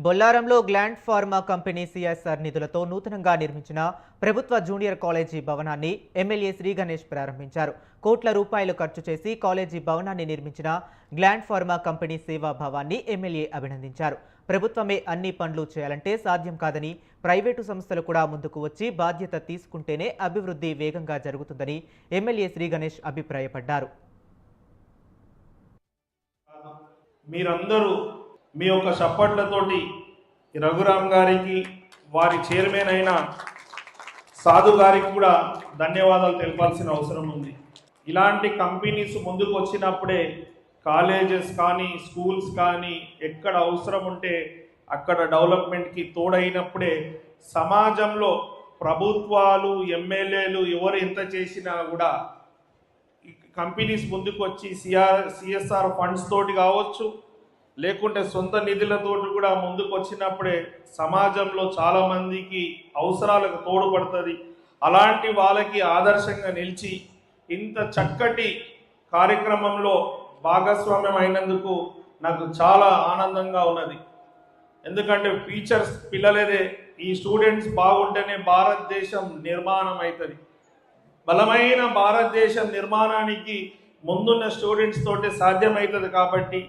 బొల్లారంలో gland pharma company CSR నిధులతో నూతనంగా నిర్మించిన ప్రభుత్వ జూనియర్ కాలేజీ భవనాన్ని ఎమ్మెల్యే శ్రీ గణేష్ ప్రారంభించారు. కోట్ల రూపాయలు ఖర్చు చేసి కాలేజీ భవనాన్ని నిర్మించిన గ్లాండ్ ఫార్మా కంపెనీ సేవా భావాన్ని ఎమ్మెల్యే అభినందించారు. ప్రభుత్వమే అన్ని పనులు చేయాలంటే సాధ్యం కాదని, ప్రైవేటు సంస్థలు కూడా ముందుకు వచ్చి బాధ్యత తీసుకుంటేనే అభివృద్ధి వేగంగా జరుగుతుందని ఎమ్మెల్యే శ్రీ గణేష్ అభిప్రాయపడ్డారు. మీరందరూ మీ యొక్క సపోర్ట్లతోటి రఘురామ్ గారికి, వారి చైర్మన్ అయిన సాధు గారికి కూడా ధన్యవాదాలు తెలపాల్సిన అవసరం ఉంది. ఇలాంటి కంపెనీస్ ముందుకు వచ్చినప్పుడే కాలేజెస్ కానీ స్కూల్స్ కానీ ఎక్కడ అవసరం ఉంటే అక్కడ డెవలప్మెంట్కి తోడైనప్పుడే సమాజంలో ప్రభుత్వాలు, ఎమ్మెల్యేలు ఎవరు ఎంత చేసినా కూడా కంపెనీస్ ముందుకు వచ్చి సిఎస్ఆర్ ఫండ్స్ తోటి కావచ్చు, లేకుంటే సొంత నిధులతో కూడా ముందుకు వచ్చినప్పుడే సమాజంలో చాలామందికి అవసరాలకు తోడ్పడుతుంది. అలాంటి వాళ్ళకి ఆదర్శంగా నిలిచి ఇంత చక్కటి కార్యక్రమంలో భాగస్వామ్యం అయినందుకు నాకు చాలా ఆనందంగా ఉన్నది. ఎందుకంటే ఫ్యూచర్స్ పిల్లలేదే, ఈ స్టూడెంట్స్ బాగుంటేనే భారతదేశం నిర్మాణం అవుతుంది. బలమైన భారతదేశం నిర్మాణానికి ముందున్న స్టూడెంట్స్ తోటే సాధ్యమవుతుంది. కాబట్టి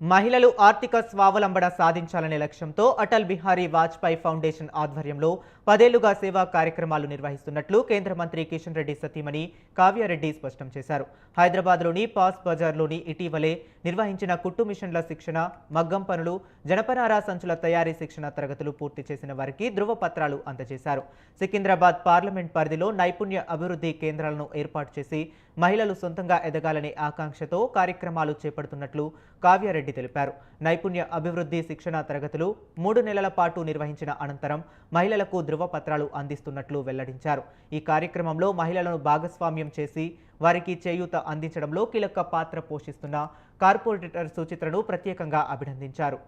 మహిళలు ఆర్థిక స్వావలంబన సాధించాలనే లక్ష్యంతో అటల్ బిహారీ వాజ్పేయి ఫౌండేషన్ ఆధ్వర్యంలో 10 ఏళ్లుగా సేవా కార్యక్రమాలు నిర్వహిస్తున్నట్లు కేంద్ర మంత్రి కిషన్ రెడ్డి సతీమణి కావ్యారెడ్డి స్పష్టం చేశారు. హైదరాబాద్లోని పాస్ బజార్లోని ఇటీవలే నిర్వహించిన కుట్టు మిషన్ల శిక్షణ, మగ్గం పనులు, జనపనార సంచుల తయారీ శిక్షణ తరగతులు పూర్తి చేసిన వారికి ధృవపత్రాలు అందజేశారు. సికింద్రాబాద్ పార్లమెంట్ పరిధిలో నైపుణ్య అభివృద్ధి కేంద్రాలను ఏర్పాటు చేసి మహిళలు సొంతంగా ఎదగాలనే ఆకాంక్షతో కార్యక్రమాలు చేపడుతున్నట్లు కావ్యారెడ్డి తెలిపారు. నైపుణ్య అభివృద్ధి శిక్షణ తరగతులు 3 నెలల పాటు నిర్వహించిన అనంతరం మహిళలకు ధృవపత్రాలు అందిస్తున్నట్లు వెల్లడించారు. ఈ కార్యక్రమంలో మహిళలను భాగస్వామ్యం చేసి వారికి చేయూత అందించడంలో కీలక పాత్ర పోషిస్తున్న కార్పొరేటర్ సుచిత్రను ప్రత్యేకంగా అభినందించారు.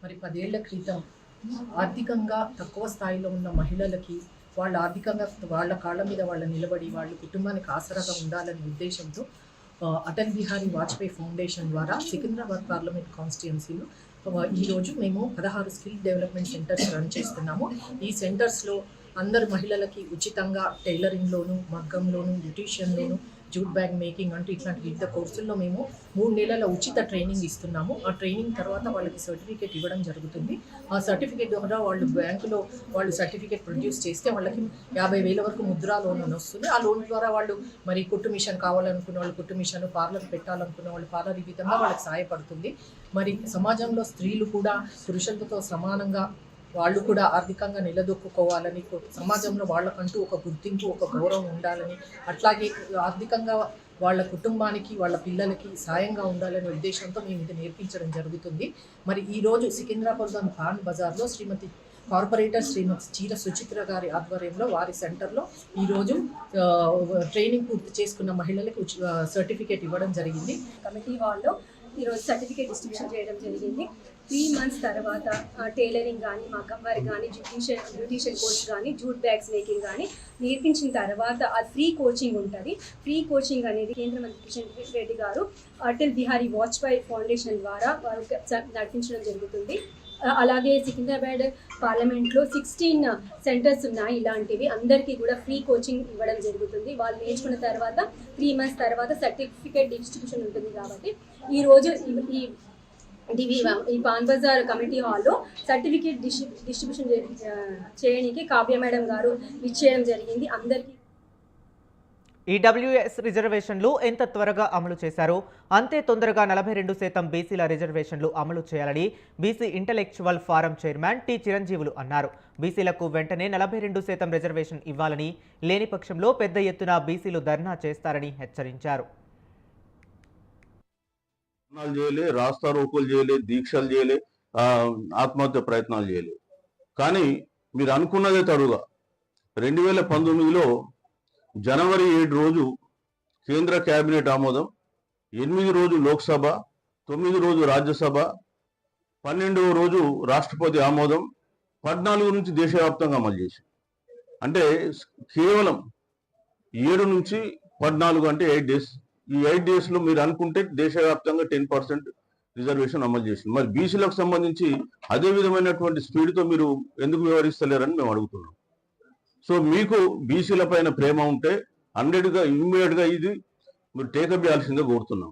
మరి 10 ఏళ్ల క్రితం ఆర్థికంగా తక్కువ స్థాయిలో ఉన్న మహిళలకి వాళ్ళు ఆర్థికంగా వాళ్ళ కాళ్ళ మీద వాళ్ళు నిలబడి వాళ్ళ కుటుంబానికి ఆసరాగా ఉండాలనే ఉద్దేశంతో అటల్ బిహారీ వాజ్పేయి ఫౌండేషన్ ద్వారా సికింద్రాబాద్ పార్లమెంట్ కాన్స్టిట్యున్సీలో ఈరోజు మేము 16 స్కిల్ డెవలప్మెంట్ సెంటర్స్ రన్ చేస్తున్నాము. ఈ సెంటర్స్లో అందరు మహిళలకి ఉచితంగా టైలరింగ్లోను, మగ్గంలోను, బ్యూటీషియన్లోను, జూట్ బ్యాగ్ మేకింగ్ అంటూ ఇట్లాంటి వివిధ కోర్సుల్లో మేము 3 నెలల ఉచిత ట్రైనింగ్ ఇస్తున్నాము. ఆ ట్రైనింగ్ తర్వాత వాళ్ళకి సర్టిఫికేట్ ఇవ్వడం జరుగుతుంది. ఆ సర్టిఫికేట్ ద్వారా వాళ్ళు బ్యాంకులో వాళ్ళు సర్టిఫికేట్ ప్రొడ్యూస్ చేస్తే వాళ్ళకి 50,000 వరకు ముద్రా లోన్ అని వస్తుంది. ఆ లోన్ ద్వారా వాళ్ళు మరి కుట్టు మిషన్ కావాలనుకున్న వాళ్ళు కుట్టు మిషన్, పార్లర్ పెట్టాలనుకున్న వాళ్ళు పార్లర్, ఈ విధంగా వాళ్ళకి సహాయపడుతుంది. మరి సమాజంలో స్త్రీలు కూడా పురుషులతో సమానంగా వాళ్ళు కూడా ఆర్థికంగా నిలదొక్కుకోవాలని, సమాజంలో వాళ్ళకంటూ ఒక గుర్తింపు, ఒక గౌరవం ఉండాలని, అట్లాగే ఆర్థికంగా వాళ్ళ కుటుంబానికి, వాళ్ళ పిల్లలకి సాయంగా ఉండాలనే ఉద్దేశంతో మేము ఇది నేర్పించడం జరుగుతుంది. మరి ఈరోజు సికింద్రాబాద్ పాన్ బజార్లో కార్పొరేటర్ శ్రీమతి చీర సుచిత్ర గారి ఆధ్వర్యంలో వారి సెంటర్లో ఈరోజు ట్రైనింగ్ పూర్తి చేసుకున్న మహిళలకు సర్టిఫికేట్ ఇవ్వడం జరిగింది. కమిటీ హాల్లో ఈరోజు సర్టిఫికేట్ డిస్ట్రిబ్యూషన్ చేయడం జరిగింది. 3 మంత్స్ తర్వాత టైలరింగ్ కానీ, మగ్గం వర్క్ కానీ, బ్యూటీషియన్ కోర్స్ కానీ, జూట్ బ్యాగ్స్ మేకింగ్ కానీ నేర్పించిన తర్వాత అది ఫ్రీ కోచింగ్ ఉంటుంది. ఫ్రీ కోచింగ్ అనేది కేంద్ర మంత్రి కిషన్ రెడ్డి గారు అటల్ బిహారీ వాజ్పేయి ఫౌండేషన్ ద్వారా వారు నడిపించడం జరుగుతుంది. అలాగే సికింద్రాబాద్ పార్లమెంట్లో 16 సెంటర్స్ ఉన్నాయి. ఇలాంటివి అందరికీ కూడా ఫ్రీ కోచింగ్ ఇవ్వడం జరుగుతుంది. వాళ్ళు నేర్చుకున్న తర్వాత 3 మంత్స్ తర్వాత సర్టిఫికేట్ డిస్ట్రిబ్యూషన్ ఉంటుంది. కాబట్టి ఈరోజు ఈ పాన్ బజార్ కమిటీ హాల్లో సర్టిఫికేట్ డిస్ట్రిబ్యూషన్ చేయడానికి కావ్య మేడం గారు ఇచ్చేయడం జరిగింది. అందరికీ ఈడబ్ల్యూఎస్ రిజర్వేషన్లు ఎంత త్వరగా అమలు చేశారో అంతే తొందరగా 42% బీసీల రిజర్వేషన్లు అమలు చేయాలని BC intellectual forum chairman T Chiranjeevulu అన్నారు. బీసీలకు వెంటనే 42% రిజర్వేషన్ ఇవ్వాలని, లేని పక్షంలో పెద్ద ఎత్తున బీసీలు ధర్నా చేస్తారని హెచ్చరించారు. చేయలే, రాస్తా రోకోలు చేయలే, దీక్షలు చేయలే, ఆత్మహత్య ప్రయత్నాలు చేయలే. కానీ మీరు అనుకున్నదే తడుగా 2019లో జనవరి 7 రోజు కేంద్ర కేబినెట్ ఆమోదం, 8 రోజు లోక్సభ, 9 రోజు రాజ్యసభ, 12వ రోజు రాష్ట్రపతి ఆమోదం, 14 నుంచి దేశవ్యాప్తంగా అమలు చేసి, అంటే కేవలం 7 నుంచి 14 అంటే 8 డేస్ ఈ 8 డేస్లో మీరు అనుకుంటే దేశవ్యాప్తంగా 10% రిజర్వేషన్ అమలు చేసింది. మరి బీసీలకు సంబంధించి అదే విధమైనటువంటి స్పీడ్తో మీరు ఎందుకు వ్యవహరిస్తలేరని మేము అడుగుతున్నాం. సో మీకు బీసీల పైన ప్రేమ ఉంటే 100గా ఇమ్మీడియట్గా ఇది మీరు టేకప్ చేయాల్సిందిగా కోరుతున్నాం.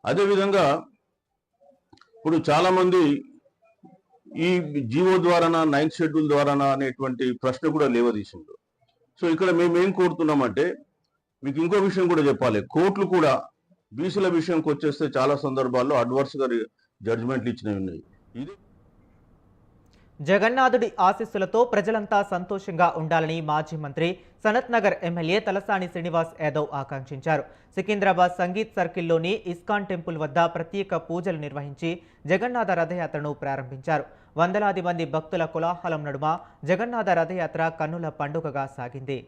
అదేవిధంగా ఇప్పుడు చాలామంది ఈ జీవో ద్వారానా 9th షెడ్యూల్ ద్వారానా అనేటువంటి ప్రశ్న కూడా లేవదీసిండు. సో ఇక్కడ మేము ఏం కోరుతున్నామంటే మీకు ఇంకో విషయం కూడా చెప్పాలి. కోర్టులు కూడా బీసీల విషయంకి వచ్చేస్తే చాలా సందర్భాల్లో అడ్వర్స్గా జడ్జిమెంట్లు ఇచ్చినవి ఉన్నాయి. ఇది జగన్నాథుడి ఆశీస్సులతో ప్రజలంతా సంతోషంగా ఉండాలని మాజీ మంత్రి సనత్ నగర్ ఎమ్మెల్యే తలసాని శ్రీనివాస్ యాదవ్ ఆకాంక్షించారు. సికింద్రాబాద్ సంగీత్ సర్కిల్లోని ఇస్కాన్ టెంపుల్ వద్ద ప్రత్యేక పూజలు నిర్వహించి జగన్నాథ రథయాత్రను ప్రారంభించారు. వందలాది మంది భక్తుల కోలాహలం నడుమ జగన్నాథ రథయాత్ర కన్నుల పండుగగా సాగింది.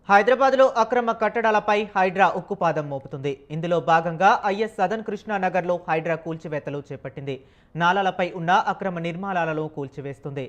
హైదరాబాద్లో అక్రమ కట్టడాలపై హైడ్రా ఉక్కుపాదం మోపుతుంది. ఇందులో భాగంగా ఐఎస్ సదన్ కృష్ణానగర్లో హైడ్రా కూల్చివేతలు చేపట్టింది. నాలాలపై ఉన్న అక్రమ నిర్మాణాలను కూల్చివేస్తుంది.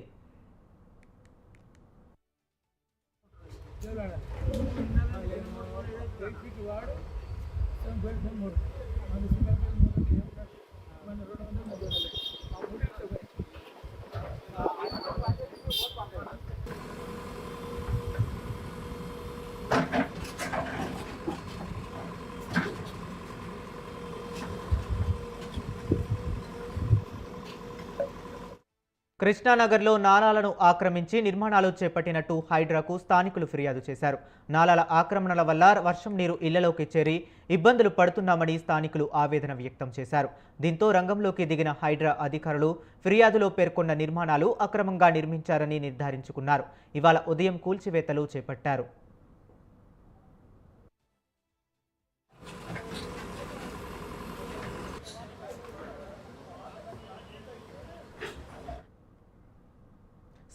కృష్ణానగర్లో నాలాలను ఆక్రమించి నిర్మాణాలు చేపట్టినట్టు హైడ్రాకు స్థానికులు ఫిర్యాదు చేశారు. నాలాల ఆక్రమణల వల్ల వర్షం నీరు ఇళ్లలోకి చేరి ఇబ్బందులు పడుతున్నామని స్థానికులు ఆవేదన వ్యక్తం చేశారు. దీంతో రంగంలోకి దిగిన హైడ్రా అధికారులు ఫిర్యాదులో పేర్కొన్న నిర్మాణాలు అక్రమంగా నిర్మించారని నిర్ధారించుకున్నారు. ఇవాళ ఉదయం కూల్చివేతలు చేపట్టారు.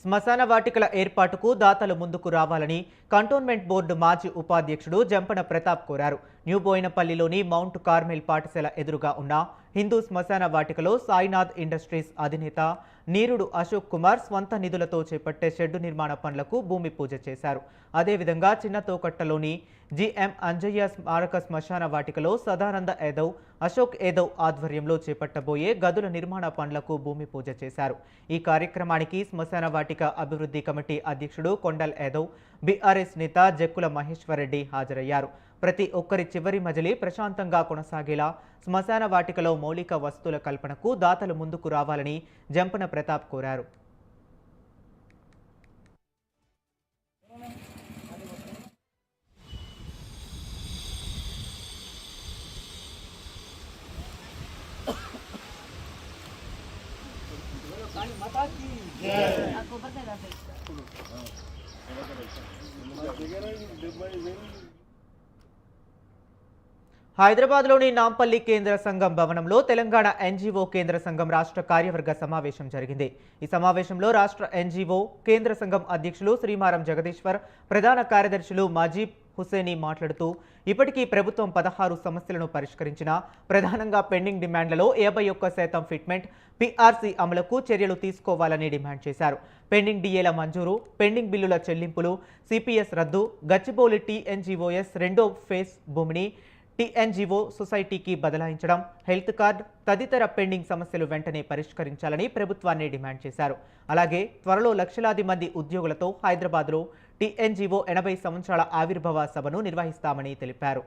శ్మశాన వాటికల ఏర్పాటుకు దాతలు ముందుకు రావాలని కంటోన్మెంట్ బోర్డు మాజీ ఉపాధ్యక్షుడు జంపన ప్రతాప్ కోరారు. న్యూ బోయినపల్లిలోని మౌంట్ కార్మెల్ పాఠశాల ఎదురుగా ఉన్న హిందూ శ్మశాన వాటికలో సాయినాథ్ ఇండస్ట్రీస్ అధినేత నీరుడు అశోక్ కుమార్ స్వంత నిధులతో చేపట్టే షెడ్డు నిర్మాణ పనులకు భూమి పూజ చేశారు. అదేవిధంగా చిన్నతోకట్టలోని జిఎం అంజయ్య స్మారక శ్మశాన వాటికలో సదానంద యాదవ్, అశోక్ యాదవ్ ఆధ్వర్యంలో చేపట్టబోయే గదుల నిర్మాణ పనులకు భూమి పూజ చేశారు. ఈ కార్యక్రమానికి శ్మశాన వాటిక అభివృద్ధి కమిటీ అధ్యక్షుడు కొండల్ యాదవ్, బీఆర్ఎస్ నేత జక్కుల మహేశ్వరరెడ్డి హాజరయ్యారు. ప్రతి ఒక్కరి చివరి మజిలీ ప్రశాంతంగా కొనసాగేలా శ్మశాన వాటికలో మౌలిక వస్తువుల కల్పనకు దాతలు ముందుకు రావాలని జంపన ప్రతాప్ కోరారు. హైదరాబాద్లోని నాంపల్లి కేంద్ర సంఘం భవనంలో తెలంగాణ ఎన్జీఓ కేంద్ర సంఘం రాష్ట్ర కార్యవర్గ సమావేశం జరిగింది. ఈ సమావేశంలో రాష్ట్ర ఎన్జీఓ కేంద్ర సంఘం అధ్యక్షులు శ్రీమారం జగదీశ్వర్, ప్రధాన కార్యదర్శులు మజీబ్ హుసేని మాట్లాడుతూ ఇప్పటికీ ప్రభుత్వం 16 సమస్యలను పరిష్కరించినా ప్రధానంగా పెండింగ్ డిమాండ్లలో 51% ఫిట్మెంట్, పీఆర్సీ అమలుకు చర్యలు తీసుకోవాలని డిమాండ్ చేశారు. పెండింగ్ డిఏల మంజూరు, పెండింగ్ బిల్లుల చెల్లింపులు, సిపిఎస్ రద్దు, గచ్చిబౌలి టీఎన్జీఓఎస్ రెండో ఫేజ్ భూమిని టీఎన్జీఓ సొసైటీకి బదలాయించడం, హెల్త్ కార్డ్ తదితర పెండింగ్ సమస్యలు వెంటనే పరిష్కరించాలని ప్రభుత్వాన్ని డిమాండ్ చేశారు. అలాగే త్వరలో లక్షలాది మంది ఉద్యోగులతో హైదరాబాద్లో టీఎన్జీఓ 80 సంవత్సరాల ఆవిర్భావ సభను నిర్వహిస్తామని తెలిపారు.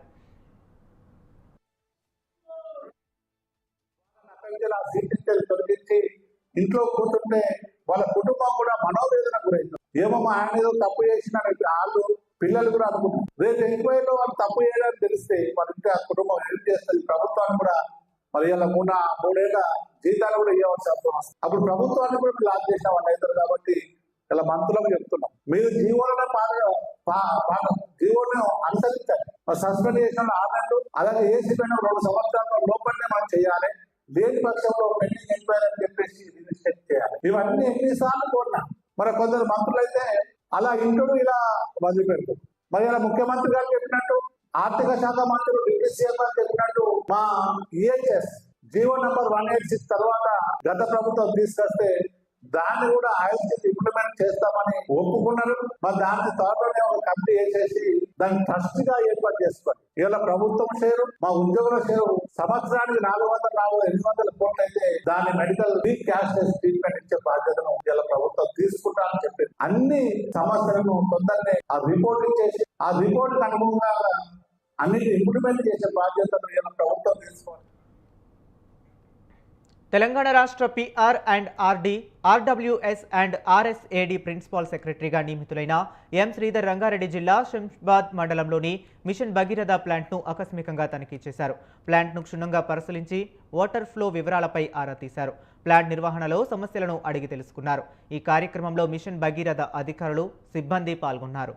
ఇంట్లో కూర్చుంటే వాళ్ళ కుటుంబం కూడా మనోవేదన గురైంది. ఏమో ఆయన ఏదో తప్పు చేసిన వాళ్ళు పిల్లలు కూడా అనుకుంటారు. రేపు ఎంక్వైరీలో వాళ్ళు తప్పు చేయడానికి తెలిస్తే వాళ్ళ ఇంటి ఆ కుటుంబం హెల్ప్ చేస్తుంది. ప్రభుత్వాన్ని కూడా మరి ఇలా 3 ఏళ్ళ జీతాలు కూడా ఇవ్వాల్సిన అవసరం వస్తుంది. అప్పుడు ప్రభుత్వాన్ని కూడా లాక్ చేసిన వాళ్ళు అవుతారు. కాబట్టి ఇలా మంత్రులకు చెప్తున్నాం, మీరు జీవోలను జీవోను అనుసరించాలి. సస్పెండ్ చేసిన 6 నెలలు, అలాగే ఏసీ పైన 2 సంవత్సరాల లోపలనే మనం చేయాలి. లేని పక్షంలో పెండింగ్ ఎంక్వైరీ అని చెప్పేసి రిజిస్టర్ చేయాలి. ఇవన్నీ ఎన్నిసార్లు కోరినా మరి కొందరు మంత్రులు అయితే అలా ఇంటూ ఇలా వదిలిపెడతారు. మరి ఇలా ముఖ్యమంత్రి గారు చెప్పినట్టు, ఆర్థిక శాఖ మంత్రులు డిప్యూటీ సీఎం గారు చెప్పినట్టు మా ఈహెచ్ఎస్ జీవో నంబర్ 186 తర్వాత గత ప్రభుత్వం తీసుకొస్తే దాన్ని కూడా ఐఎల్సీ ఇంప్లిమెంట్ చేస్తామని ఒప్పుకున్నారు. మరి దానికి త్వరలోనే ఒక కమిటీ వేసేసి దాన్ని ట్రస్ట్ గా ఏర్పాటు చేసుకోండి. ఇవాళ ప్రభుత్వం షేరు, మా ఉద్యోగుల షేరు సంవత్సరానికి 400-800 కోట్లు అయితే దాన్ని మెడికల్ క్యాష్లెస్ ట్రీట్మెంట్ ఇచ్చే బాధ్యతను ఇవాళ ప్రభుత్వం తీసుకుంటారని చెప్పింది. అన్ని సమస్యలను తొందరనే ఆ రిపోర్ట్ ఇచ్చేసి ఆ రిపోర్ట్ అనుగుణంగా అన్నిటి ఇంప్లిమెంట్ చేసే బాధ్యతను ఇవాళ ప్రభుత్వం తీసుకోవాలి. తెలంగాణ రాష్ట్ర PR and RD, RWS and RSAD principal సెక్రటరీగా నియమితులైన ఎం శ్రీధర్ రంగారెడ్డి జిల్లా శంషాబాద్ మండలంలోని మిషన్ భగీరథ ప్లాంట్ను ఆకస్మికంగా తనిఖీ చేశారు. ప్లాంట్ను క్షుణ్ణంగా పరిశీలించి వాటర్ ఫ్లో వివరాలపై ఆరా తీశారు. ప్లాంట్ నిర్వహణలో సమస్యలను అడిగి తెలుసుకున్నారు. ఈ కార్యక్రమంలో మిషన్ భగీరథ అధికారులు, సిబ్బంది పాల్గొన్నారు.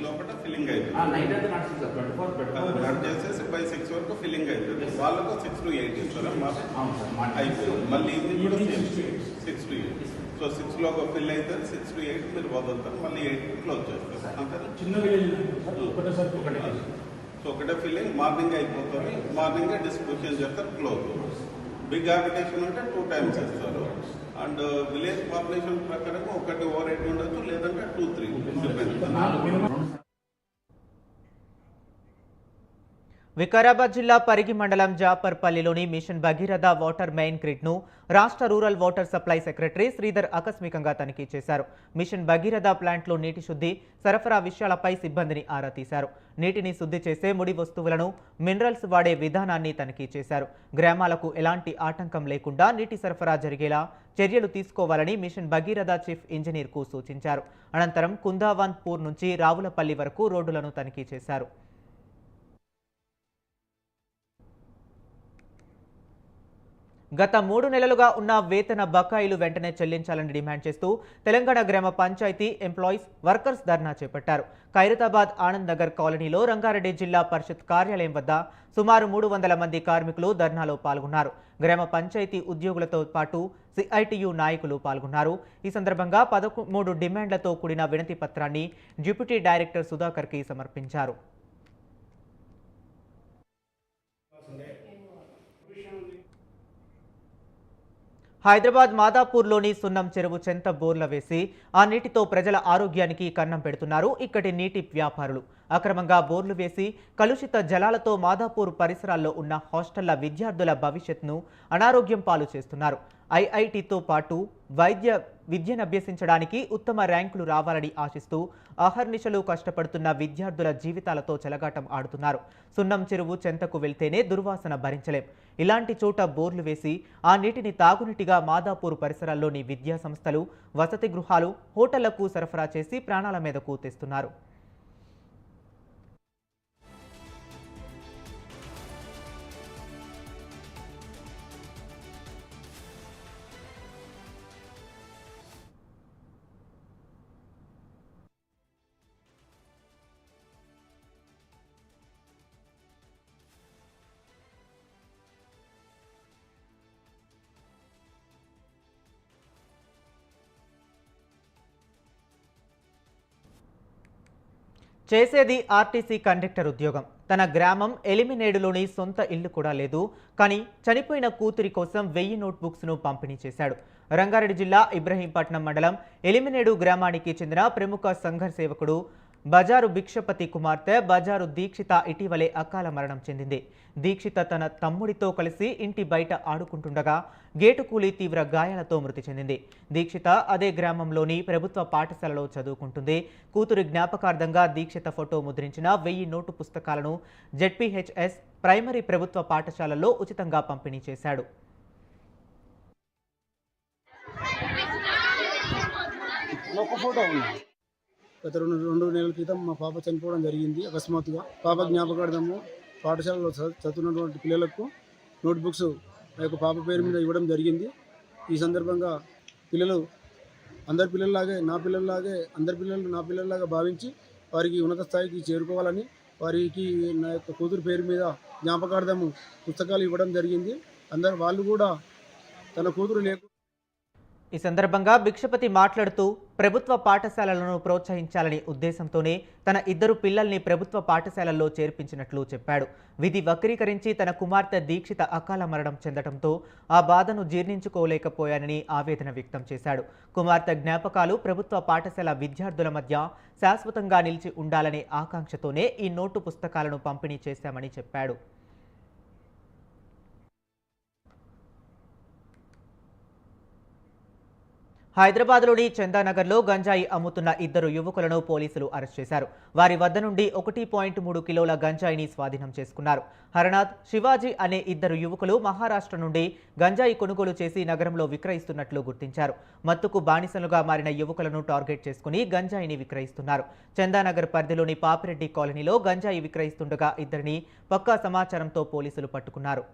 లోపల ఫిల్లింగ్ అవుతుంది. 6 వరకు ఫిల్లింగ్ అవుతుంది. వాళ్ళకు 6 to 8 ఇస్తారా అయిపోయింది. మళ్ళీ ఈవినింగ్ కూడా 6 to 8. సో 6 లో ఒక ఫిల్ అవుతుంది, 6 to 8 మీరు వదులుతారు, మళ్ళీ 8 క్లోజ్ చేస్తారు. అంతేనా? సో ఒకటే ఫిల్లింగ్ మార్నింగ్ అయిపోతుంది, మార్నింగే డిస్ట్రిబ్యూషన్ చేస్తారు, క్లోజ్. బిగ్ అగ్రిగేషన్ అంటే 2 times ఇస్తారు. అండ్ విలేజ్ పాపులేషన్ ప్రకారం 1 over 8 ఉండొచ్చు, లేదంటే 2-3 డిపెండ్. వికారాబాద్ జిల్లా పరిగి మండలం జాపర్పల్లిలోని మిషన్ భగీరథ వాటర్ మెయిన్ గ్రిడ్ను రాష్ట్ర rural water supply secretary Sridhar ఆకస్మికంగా తనిఖీ చేశారు. మిషన్ భగీరథ ప్లాంట్లో నీటి శుద్ధి, సరఫరా విషయాలపై సిబ్బందిని ఆరా తీశారు. నీటిని శుద్ధి చేసే ముడి వస్తువులను, మినరల్స్ వాడే విధానాన్ని తనిఖీ చేశారు. గ్రామాలకు ఎలాంటి ఆటంకం లేకుండా నీటి సరఫరా జరిగేలా చర్యలు తీసుకోవాలని మిషన్ భగీరథ చీఫ్ ఇంజనీర్కు సూచించారు. అనంతరం కుందావన్పూర్ నుంచి రావులపల్లి వరకు రోడ్డులను తనిఖీ చేశారు. గత 3 నెలలుగా ఉన్న వేతన బకాయిలు వెంటనే చెల్లించాలని డిమాండ్ చేస్తూ తెలంగాణ గ్రామ పంచాయతీ ఎంప్లాయీస్ వర్కర్స్ ధర్నా చేపట్టారు. ఖైరతాబాద్ ఆనంద్ నగర్ కాలనీలో రంగారెడ్డి జిల్లా పరిషత్ కార్యాలయం వద్ద సుమారు 300 మంది కార్మికులు ధర్నాలో పాల్గొన్నారు. గ్రామ పంచాయతీ ఉద్యోగులతో పాటు CITU నాయకులు పాల్గొన్నారు. ఈ సందర్భంగా 13 డిమాండ్లతో కూడిన వినతి పత్రాన్ని డిప్యూటీ డైరెక్టర్ సుధాకర్కి సమర్పించారు. హైదరాబాద్ మాదాపూర్లోని సున్నం చెరువు చెంత బోర్ల వేసి ఆ నీటితో ప్రజల ఆరోగ్యానికి కన్నం పెడుతున్నారు ఇక్కడి నీటి వ్యాపారులు. అక్రమంగా బోర్లు వేసి కలుషిత జలాలతో మాదాపూర్ పరిసరాల్లో ఉన్న హాస్టళ్ల విద్యార్థుల భవిష్యత్తును అనారోగ్యం పాలు చేస్తున్నారు. IITతో పాటు విద్యను అభ్యసించడానికి ఉత్తమ ర్యాంకులు రావాలని ఆశిస్తూ అహర్నిశలు కష్టపడుతున్న విద్యార్థుల జీవితాలతో చెలగాటం ఆడుతున్నారు. సున్నం చెరువు చెంతకు వెళ్తేనే దుర్వాసన భరించలేం. ఇలాంటి చోట బోర్లు వేసి ఆ నీటిని తాగునీటిగా మాదాపూర్ పరిసరాల్లోని విద్యా సంస్థలు, వసతి గృహాలు, హోటళ్లకు సరఫరా చేసి ప్రాణాల మీదకు తెస్తున్నారు. చేసేది ఆర్టీసీ కండక్టర్ ఉద్యోగం. తన గ్రామం ఎలిమినేడులోని సొంత ఇల్లు కూడా లేదు. కానీ చనిపోయిన కూతురి కోసం 1000 నోట్బుక్స్ను పంపిణీ చేశాడు. రంగారెడ్డి జిల్లా ఇబ్రహీంపట్నం మండలం ఎలిమినేడు గ్రామానికి చెందిన ప్రముఖ సంఘ సేవకుడు బజారు భిక్షపతి కుమార్తె బజారు దీక్షిత ఇటీవలే అకాల మరణం చెందింది. దీక్షిత తన తమ్ముడితో కలిసి ఇంటి బయట ఆడుకుంటుండగా గేటు కూలి తీవ్ర గాయాలతో మృతి చెందింది. దీక్షిత అదే గ్రామంలోని ప్రభుత్వ పాఠశాలలో చదువుకుంటుంది. కూతురి జ్ఞాపకార్థంగా దీక్షిత ఫోటో ముద్రించిన 1000 నోటు పుస్తకాలను ZPHS ప్రైమరీ ప్రభుత్వ పాఠశాలలో ఉచితంగా పంపిణీ చేశాడు. గత 2 నెలల క్రితం మా పాప చనిపోవడం జరిగింది అకస్మాత్తుగా. పాప జ్ఞాపకార్థము పాఠశాలలో చదువుతున్నటువంటి పిల్లలకు నోట్బుక్స్ మా యొక్క పాప పేరు మీద ఇవ్వడం జరిగింది. ఈ సందర్భంగా పిల్లలు అందరి పిల్లల్లాగే నా పిల్లల్లాగే అందరి పిల్లలు నా పిల్లల్లాగా భావించి వారికి ఉన్నత స్థాయికి చేరుకోవాలని వారికి నా యొక్క కూతురు పేరు మీద జ్ఞాపకార్థము పుస్తకాలు ఇవ్వడం జరిగింది. వాళ్ళు కూడా తన కూతురు ఈ సందర్భంగా భిక్షపతి మాట్లాడుతూ ప్రభుత్వ పాఠశాలలను ప్రోత్సహించాలనే ఉద్దేశంతోనే తన 2 పిల్లల్ని ప్రభుత్వ పాఠశాలల్లో చేర్పించినట్లు చెప్పాడు. విధి వక్రీకరించి తన కుమార్తె దీక్షిత అకాల మరణం చెందడంతో ఆ బాధను జీర్ణించుకోలేకపోయానని ఆవేదన వ్యక్తం చేశాడు. కుమార్తె జ్ఞాపకాలు ప్రభుత్వ పాఠశాల విద్యార్థుల మధ్య శాశ్వతంగా నిలిచి ఉండాలనే ఆకాంక్షతోనే ఈ నోటు పుస్తకాలను పంపిణీ చేశామని చెప్పాడు. హైదరాబాద్లోని చందానగర్లో గంజాయి అమ్ముతున్న 2 యువకులను పోలీసులు అరెస్ట్ చేశారు. వారి వద్ద నుండి 1.3 కిలోల గంజాయిని స్వాధీనం చేసుకున్నారు. హరనాథ్, శివాజీ అనే 2 యువకులు మహారాష్ట్ర నుండి గంజాయి కొనుగోలు చేసి నగరంలో విక్రయిస్తున్నట్లు గుర్తించారు. మత్తుకు బానిసలుగా మారిన యువకులను టార్గెట్ చేసుకుని గంజాయిని విక్రయిస్తున్నారు. చందానగర్ పరిధిలోని పాపిరెడ్డి కాలనీలో గంజాయి విక్రయిస్తుండగా 2ని పక్కా సమాచారంతో పోలీసులు పట్టుకున్నారు.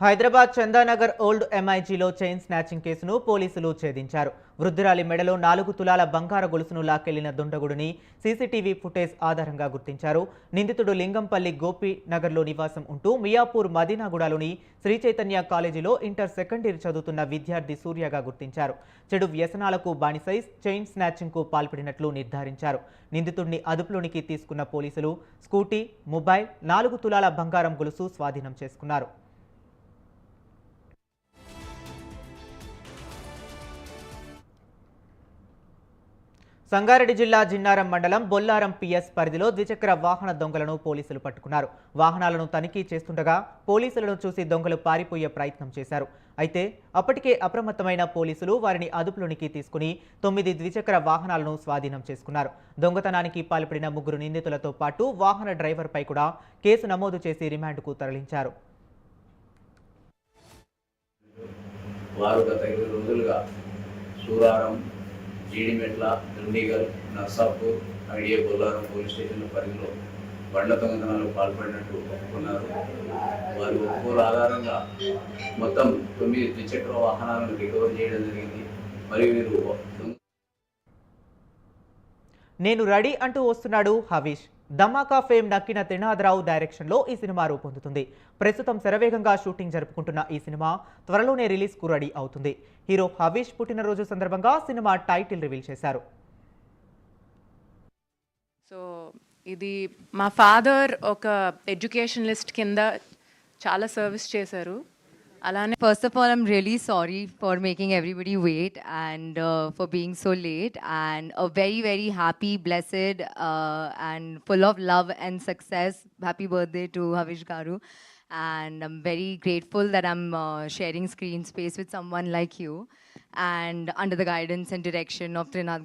హైదరాబాద్ చందానగర్ ఓల్డ్ ఎంఐజీలో చైన్ స్నాచింగ్ కేసును పోలీసులు ఛేదించారు. వృద్ధురాలి మెడలో 4 తులాల బంగారు గొలుసును లాక్కెళ్లిన దుండగుడిని సీసీటీవీ ఫుటేజ్ ఆధారంగా గుర్తించారు. నిందితుడు లింగంపల్లి గోపీనగర్లో నివాసం ఉంటూ మియాపూర్ మదీనాగూడలోని శ్రీ చైతన్య కాలేజీలో ఇంటర్ సెకండ్ ఇయర్ చదువుతున్న విద్యార్థి సూర్యగా గుర్తించారు. చెడు వ్యసనాలకు బానిసై చైన్ స్నాచింగ్కు పాల్పడినట్లు నిర్ధారించారు. నిందితుడిని అదుపులోనికి తీసుకున్న పోలీసులు స్కూటీ, మొబైల్, 4 తులాల బంగారం గొలుసు స్వాధీనం చేసుకున్నారు. సంగారెడ్డి జిల్లా జిన్నారం మండలం బొల్లారం పిఎస్ పరిధిలో ద్విచక్ర వాహన దొంగలను పోలీసులు పట్టుకున్నారు. వాహనాలను తనిఖీ చేస్తుండగా పోలీసులను చూసి దొంగలు పారిపోయే ప్రయత్నం చేశారు. అయితే అప్పటికే అప్రమత్తమైన పోలీసులు వారిని అదుపులోనికి తీసుకుని 9 ద్విచక్ర వాహనాలను స్వాధీనం చేసుకున్నారు. దొంగతనానికి పాల్పడిన 3 నిందితులతో పాటు వాహన డ్రైవర్పై కూడా కేసు నమోదు చేసి రిమాండ్కు తరలించారు. వారు గత 20 రోజులుగా సూరారం, జీడిమెట్ల, దుండిగల్, నర్సాపూర్, ఐడియా బొల్లారం పోలీస్ స్టేషన్ల పరిధిలో బండ్ల దొంగతనాలకు పాల్పడినట్టు ఒప్పుకున్నారు. వారి ఒప్పుకోల ఆధారంగా మొత్తం 9 ద్విచక్ర వాహనాలను రికవర్ చేయడం జరిగింది. మరియు వీరు నేను రెడీ అంటూ వస్తున్నాడు హవీష్. ధమాకా ఫేమ్ నక్కిన త్రినాథరావు డైరెక్షన్లో ఈ సినిమా రూపొందుతుంది. ప్రస్తుతం శరవేగంగా షూటింగ్ జరుపుకుంటున్న ఈ సినిమా త్వరలోనే రిలీజ్కు రెడీ అవుతుంది. హీరో హవీష్ పుట్టినరోజు సందర్భంగా సినిమా టైటిల్ రివీల్ చేశారు. సో ఇది మా ఫాదర్ ఒక ఎడ్యుకేషనలిస్ట్ కింద చాలా సర్వీస్ చేశారు. అలానే First of all, I'm really sorry for making everybody wait and for being so late. And a very, very happy, blessed, and full of love and success. Happy birthday to Havish Garu. And I'm very grateful that I'm sharing screen space with someone like you and under the guidance and direction of Trinath Garu.